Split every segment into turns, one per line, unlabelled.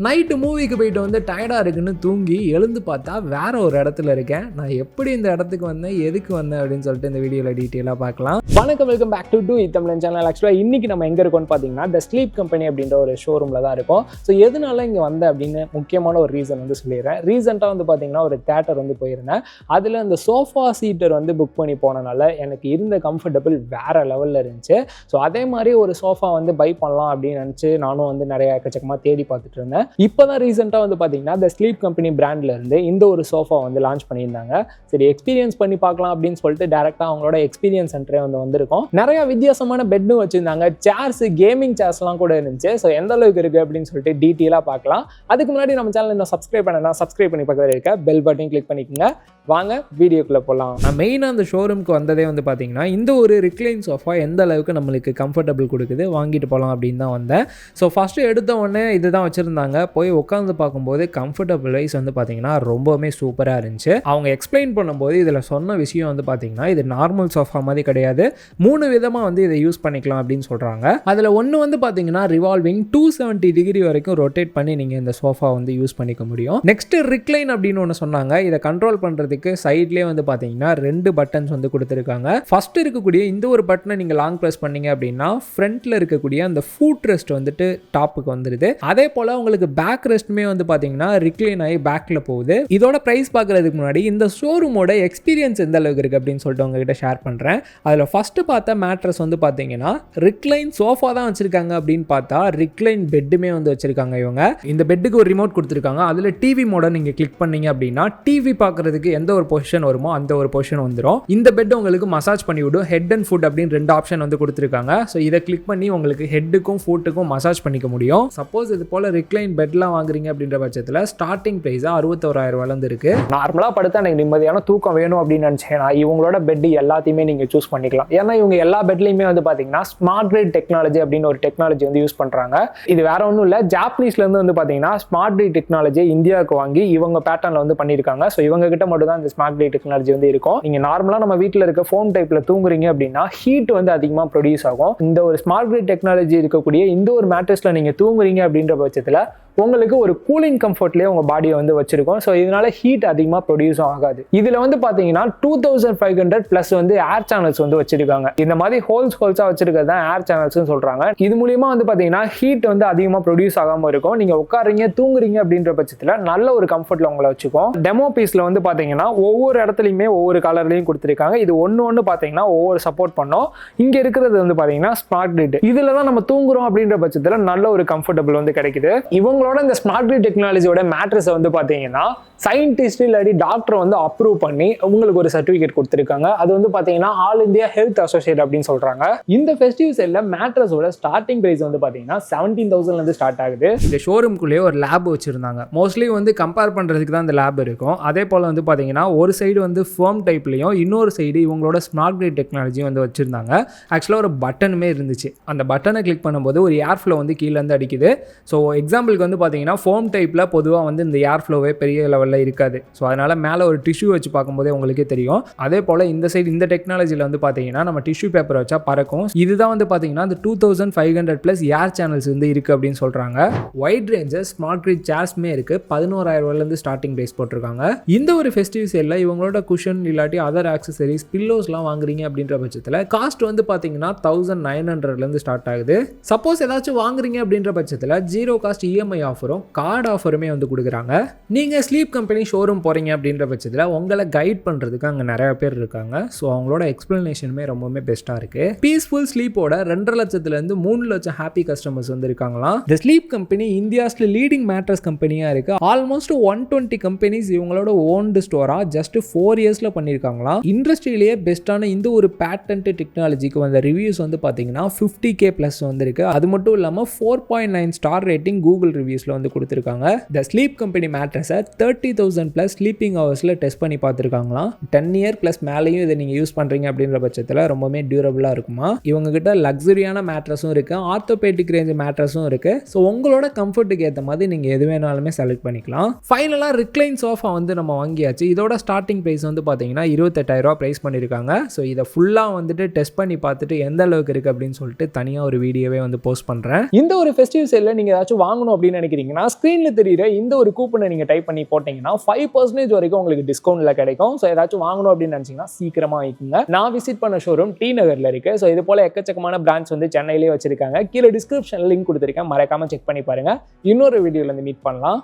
Night மூவிக்கு போயிட்டு வந்து டயர்டாக இருக்குன்னு தூங்கி எழுந்து பார்த்தா வேற ஒரு இடத்துல இருக்கேன். நான் எப்படி இந்த இடத்துக்கு வந்தேன், எதுக்கு வந்தேன் அப்படின்னு சொல்லிட்டு இந்த வீடியோவில் டீட்டெயிலாக பார்க்கலாம். வணக்கம், welcome back to Tamil channel. ஆக்சுவலாக இன்னைக்கு நம்ம எங்கே இருக்கோம்னு பார்த்தீங்கன்னா த ஸ்லீப் கம்பெனி அப்படின்ற ஒரு ஷோரூமில் தான் இருக்கும். ஸோ எதனால இங்கே வந்தேன் அப்படின்னு முக்கியமான ஒரு ரீசன் வந்து சொல்லிடுறேன். ரீசெண்டாக வந்து பார்த்தீங்கன்னா ஒரு தேட்டர் வந்து போயிருந்தேன். அதில் அந்த சோஃபா சீட்டர் வந்து புக் பண்ணி போனனால எனக்கு இருந்த கம்ஃபர்டபுள் வேற லெவலில் இருந்துச்சு. ஸோ அதே மாதிரி ஒரு சோஃபா வந்து பை பண்ணலாம் அப்படின்னு நினச்சி நானும் வந்து நிறைய எக்கச்சக்கமாக தேடி பார்த்துட்டு இருந்தேன். இப்போ தான் ரீசெண்டாக வந்து பார்த்தீங்கன்னா த ஸ்லீப் கம்பெனி பிராண்ட்ல இருந்து இந்த ஒரு சோஃபா வந்து லான்ச் பண்ணியிருந்தாங்க. சரி, எக்ஸ்பீரியன்ஸ் பண்ணி பார்க்கலாம் அப்படின்னு சொல்லிட்டு டேரெக்டாக அவங்களோட எக்ஸ்பீரியன்ஸ் சென்டரே வந்து வந்திருக்கோம். நிறைய வித்தியாசமான பெட்டும் வச்சிருந்தாங்க, சேர்ஸ், கேமிங் சேர்ஸ்லாம் கூட இருந்துச்சு. ஸோ எந்த அளவுக்கு இருக்குது அப்படின்னு சொல்லிட்டு டீட்டெயிலாக பார்க்கலாம். அதுக்கு முன்னாடி நம்ம சேனல் இன்னும் சப்ஸ்கிரைப் பண்ணனா சப்ஸ்கிரைப் பண்ணி பக்கத்தில் இருக்க பெல் பட்டன் கிளிக் பண்ணிக்கோங்க. வாங்க வீடியோக்குள்ளே போகலாம். நான் மெயினாக அந்த ஷோரூமுக்கு வந்ததே வந்து பார்த்தீங்கன்னா இந்த ஒரு ரிக்ளைன் சோஃபா எந்த அளவுக்கு நம்மளுக்கு கம்ஃபர்டபுள் கொடுக்குது, வாங்கிட்டு போகலாம் அப்படின்னு தான் வந்தேன். ஸோ ஃபஸ்ட்டு எடுத்த உடனே இதுதான் வச்சுருந்தாங்க. போய் உட்காந்து பார்க்கும்போது கம்ஃபர்டபுள் வைஸ் வந்து பார்த்தீங்கன்னா ரொம்பவுமே சூப்பராக இருந்துச்சு. அவங்க எக்ஸ்பிளைன் பண்ணும்போது இதில் சொன்ன விஷயம் வந்து பார்த்தீங்கன்னா இது நார்மல் சோஃபா மாதிரி கிடையாது, 3 விதமாக வந்து இதை யூஸ் பண்ணிக்கலாம் அப்படின்னு சொல்கிறாங்க. அதில் ஒன்று வந்து பார்த்தீங்கன்னா ரிவால்விங் 270 டிகிரி வரைக்கும் ரொட்டேட் பண்ணி நீங்கள் இந்த சோஃபா வந்து யூஸ் பண்ணிக்க முடியும். நெக்ஸ்ட் ரிக்ளைன் அப்படின்னு ஒன்று சொன்னாங்க. இதை கண்ட்ரோல் பண்ணுறதுக்கு சைட்லேயே வந்து பார்த்தீங்கன்னா 2 பட்டன்ஸ் வந்து கொடுத்துருக்காங்க. ஃபர்ஸ்ட் இருக்கக்கூடிய இந்த ஒரு பட்டனை நீங்கள் லாங் ப்ரெஸ் பண்ணீங்க அப்படின்னா ஃப்ரண்ட்டில் இருக்கக்கூடிய அந்த ஃபுட் ரெஸ்ட் வந்துட்டு டாப்புக்கு வந்துடுது. அதே போல் உங்களுக்கு பேக் ரெஸ்ட்டுமே வந்து பார்த்தீங்கன்னா ரிக்ளைன் ஆகி பேக்கில் போகுது. இதோட ப்ரைஸ் பார்க்குறதுக்கு முன்னாடி இந்த ஷோரூமோட எக்ஸ்பீரியன்ஸ் எந்த அளவுக்கு இருக்குது அப்படின்னு சொல்லிட்டு உங்ககிட்ட ஷேர் பண்ணுறேன். அதில் ஃபஸ்ட்டு பார்த்த மேட்ரஸ் வந்து பார்த்தீங்கன்னா ரிக்ளைன் சோஃபா தான் வச்சுருக்காங்க அப்படின்னு பார்த்தா ரிக்ளைன் பெட்டுமே வந்து வச்சுருக்காங்க. இவங்க இந்த பெட்டுக்கு ஒரு ரிமோட் கொடுத்துருக்காங்க. அதில் டிவி மோட நீங்கள் கிளிக் பண்ணீங்க அப்படின்னா டிவி பார்க்குறதுக்கு எந்த ஒரு பொசிஷன் வருமோ அந்த ஒரு பொசிஷன் வந்துடும். இந்த பெட் உங்களுக்கு மசாஜ் பண்ணி விடும். ஹெட் அண்ட் ஃபுட் அப்படின்னு 2 ஆப்ஷன் வந்து கொடுத்துருக்காங்க. ஸோ இதை கிளிக் பண்ணி உங்களுக்கு ஹெட்டுக்கும் ஃபுட்டுக்கும் மசாஜ் பண்ணிக்க முடியும். சப்போஸ் இது போல் ரிக்ளைன் பெட்லாம் வாங்குறீங்க அப்படின்ற பட்சத்தில் ஸ்டார்டிங் ப்ரைஸாக 61,000 இருக்கு. நார்மலாக படுத்தா எனக்கு நிம்மதியான தூக்கம் வேணும் அப்படின்னு நினச்சேன்னா இவங்களோட பெட் எல்லாத்தையுமே நீங்கள் சூஸ் பண்ணிக்கலாம். ஏன்னா இவங்க எல்லா பெட்லையுமே வந்து பார்த்தீங்கன்னா SmartGRID Technology அப்படின்னு ஒரு டெக்னாலஜி வந்து யூஸ் பண்ணுறாங்க. இது வேற ஒன்றும் இல்லை, ஜாப்பனீஸ்லேருந்து வந்து பார்த்தீங்கன்னா SmartGRID Technology இந்தியாவுக்கு வாங்கி இவங்க பேட்டர்னில் வந்து பண்ணியிருக்காங்க. ஸோ இவங்க கிட்ட மட்டும் தான் இந்த SmartGRID Technology வந்து இருக்கும். நீங்கள் நார்மலாக நம்ம வீட்டில் இருக்க ஃபோன் டைப்பில் தூங்குறீங்க அப்படின்னா ஹீட் வந்து அதிகமாக ப்ரொடியூஸ் ஆகும். இந்த ஒரு SmartGRID Technology இருக்கக்கூடிய இந்த ஒரு மேட்ரஸில் நீங்கள் தூங்குறீங்க அப்படின்ற பட்சத்தில் உங்களுக்கு ஒரு கூலிங் கம்ஃபர்ட்லேயே உங்கள் பாடியை வந்து வச்சிருக்கும். ஸோ இதனால ஹீட் அதிகமாக ப்ரொடியூஸும் ஆகாது. இதில் வந்து பார்த்தீங்கன்னா 2500 ப்ளஸ் வந்து ஏர் சேனல்ஸ் வந்து வச்சிருக்காங்க. இந்த மாதிரி ஹோல்ஸாக வச்சிருக்கிறது தான் ஏர் சேனல்ஸ்னு சொல்கிறாங்க. இது மூலியமாக வந்து பார்த்தீங்கன்னா ஹீட் வந்து அதிகமாக ப்ரொடியூஸ் ஆகாமல் இருக்கும். நீங்கள் உட்காருங்க தூங்குறீங்க அப்படின்ற பட்சத்தில் நல்ல ஒரு கம்ஃபர்ட்டில் உங்களை வச்சுக்கும். டெமோ பீஸில் வந்து பார்த்தீங்கன்னா ஒவ்வொரு இடத்துலையுமே ஒவ்வொரு கலர்லையும் கொடுத்துருக்காங்க. இது ஒன்று பார்த்தீங்கன்னா ஒவ்வொரு சப்போர்ட் பண்ணோம். இங்கே இருக்கிறது வந்து பார்த்தீங்கன்னா SmartGRID. இதில் தான் நம்ம தூங்குறோம் அப்படின்ற பட்சத்தில் நல்ல ஒரு கம்ஃபர்டபுள் வந்து கிடைக்குது. இவங்களோட இந்த SmartGRID டெக்னாலஜியோட மேட்ரஸ் வந்து பார்த்தீங்கன்னா சயின்டிஸ்ட் இல்லாட்டி டாக்டர் வந்து அப்ரூவ் பண்ணி உங்களுக்கு ஒரு சர்டிஃபிகேட் கொடுத்துருக்காங்க. அது வந்து பார்த்தீங்கன்னா ஆல் இந்தியா ஹெல்த் அசோசியேட் அப்படின்னு சொல்றாங்க. இந்த ஃபெஸ்டிவ் சேல்ல மேட்ரஸோட ஸ்டார்டிங் பிரைஸ் வந்து பார்த்தீங்கன்னா 17,000 ஸ்டார்ட் ஆகுது. இந்த ஷோரூம்குள்ளேயே ஒரு லேப் வச்சிருந்தாங்க. மோஸ்ட்லி வந்து கம்பேர் பண்ணுறதுக்கு தான் இந்த லேப் இருக்கும். அதே போல் வந்து பார்த்தீங்கன்னா ஒரு சைடு வந்து ஃபோம் டைப்லையும் இன்னொரு சைடு இவங்களோட SmartGRID டெக்னாலஜியும் வந்து வச்சிருந்தாங்க. ஆக்சுவலாக ஒரு பட்டனுமே இருந்துச்சு. அந்த பட்டனை கிளிக் பண்ணும்போது ஒரு ஏர் ஃப்ளோ வந்து கீழே இருந்து அடிக்குது. ஸோ எக்ஸாம்பிளுக்கு வந்து பார்த்தீங்கன்னா ஃபோம் டைப்பில் பொதுவாக வந்து இந்த ஏர் ஃப்ளோவே பெரிய லெவலில் இருக்காது. ஸோ அதனால் மேலே ஒரு டிஷ்யூ வச்சு பார்க்கும்போதே உங்களுக்கே தெரியும். அதே போல் இந்த சைடு இந்த டெக்னாலஜியில் வந்து பார்த்தீங்கன்னா நம்ம டிஷ்யூ பேப்பர் வச்சா பறக்கும். இதுதான் வந்து பார்த்தீங்கன்னா இந்த 2500 ப்ளஸ் ஏர் சேனல்ஸ் வந்து இருக்குது அப்படின்னு சொல்கிறாங்க. வைட் ரேஞ்சஸ் SmartGRID சேர்ஸ்மே இருக்குது. 11,000 ஸ்டார்டிங் ப்ரைஸ் போட்டிருக்காங்க. இந்த ஒரு ஃபெஸ்டிவ் சேலில் இவங்களோட குஷன் இல்லாட்டி அதர் ஆக்சசரிஸ் பில்லோஸ்லாம் வாங்குறீங்க அப்படின்ற பட்சத்தில் காஸ்ட் வந்து பார்த்தீங்கன்னா 1900 ஸ்டார்ட் ஆகுது. சப்போஸ் ஏதாச்சும் வாங்குறீங்க அப்படின்ற பட்சத்தில் 0 காஸ்ட் EMI ஆஃபரும் கார்டு ஆஃபருமே வந்து கொடுக்குறாங்க. நீங்கள் ஸ்லீப் கம்பெனி ஷோரூம் போகிறீங்க அப்படின்ற பட்சத்தில் உங்களை கைட் பண்ணுறதுக்கு அங்கே நிறைய பேர் இருக்காங்க. ஸோ அவங்களோட எக்ஸ்பிளனேஷனுமே ரொம்பவுமே பெஸ்ட்டாக இருக்குது. பீஸ்ஃபுல் ஸ்லீப்போட 2.5 லட்சத்துலேருந்து 3 லட்சம் ஹாப்பி கஸ்டமர்ஸ் வந்து இருக்காங்களாம். இந்த ஸ்லீப் கம்பெனி இந்தியாஸ்ல லீடிங் மேட்ரஸ் கம்பெனியாக இருக்குது. ஆல்மோஸ்ட் 120 கம்பெனிஸ் இவங்களோட ஓன்டு ஸ்டோராக ஜஸ்ட் 4 இயர்ஸில் பண்ணியிருக்காங்களாம். இண்டஸ்ட்ரியிலேயே பெஸ்ட்டான இந்த ஒரு பேட்டன்ட் டெக்னாலஜிக்கு வந்த ரிவ்யூஸ் வந்து பார்த்தீங்கன்னா 50K ப்ளஸ் வந்துருக்கு. அது மட்டும் இல்லாமல் 4.9 ஸ்டார் ரேட்டிங் கூகுள் ரிவ்யூஸில் வந்து கொடுத்துருக்காங்க. த ஸ்லீப் கம்பெனி மேட்ரஸை 30,000 ப்ளஸ் ஸ்லீப்பிங் ஹவர்ஸில் டெஸ்ட் பண்ணி பார்த்துருக்காங்களாம். 10 இயர் ப்ளஸ் மேலேயும் இதை நீங்கள் யூஸ் பண்ணுறீங்க அப்படின்ற பட்சத்தில் ரொம்பவே டியூரபிளாக இருக்குமா. இவங்க கிட்ட லக்ஸரியான மேட்ரஸும் இருக்குது, ஆர்த்தோபேடிக் ரேஞ்ச் மேட்ரஸும் இருக்குது. ஸோ உங்களோட கம்ஃபர்ட்டுக்கு ஏற்ற மாதிரி நீங்கள் எது வேணாலுமே செலக்ட் பண்ணிக்கலாம். ஃபைனலாக ரிக்ளைன் சோஃபா வந்து நம்ம வாங்கியாச்சு. இதோட ஸ்டார்டிங் ப்ரைஸ் வந்து பார்த்தீங்கன்னா 28,000 ப்ரைஸ் பண்ணியிருக்காங்க. ஸோ இதை ஃபுல்லாக வந்துட்டு டெஸ்ட் பண்ணி பார்த்துட்டு எந்த அளவுக்கு இருக்குது அப்படின்னு சொல்லிட்டு தனியாக ஒரு வீடியோவே வந்து போஸ்ட் பண்ணுறேன். இந்த ஒரு ஃபெஸ்டிவ் சேலில் நீங்கள் ஏதாச்சும் வாங்கணும் அப்படின்னு அப்படின்னு நினைக்கிறீங்கன்னா ஸ்க்ரீனில் தெரியுற இந்த ஒரு கூப்பனை நீங்கள் டைப் பண்ணி போட்டிங்கன்னா 5% வரைக்கும் உங்களுக்கு டிஸ்கவுண்ட்டில் கிடைக்கும். ஸோ ஏதாச்சும் வாங்கணும் அப்படின்னு நினச்சிங்கன்னா சீக்கிரமாக வாங்கிக்கோங்க. நான் விசிட் பண்ண ஷோரூம் டி நகரில் இருக்குது. ஸோ இது போல் எக்கச்சக்கமான பிராண்ட்ஸ் வந்து சென்னையிலே வச்சிருக்காங்க. கீழே டிஸ்கிரிப்ஷனில் லிங்க் கொடுத்துருக்கேன், மறக்காமல் செக் பண்ணி பாருங்கள். இன்னொரு வீடியோவில் மீட் பண்ணலாம்.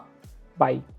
பை.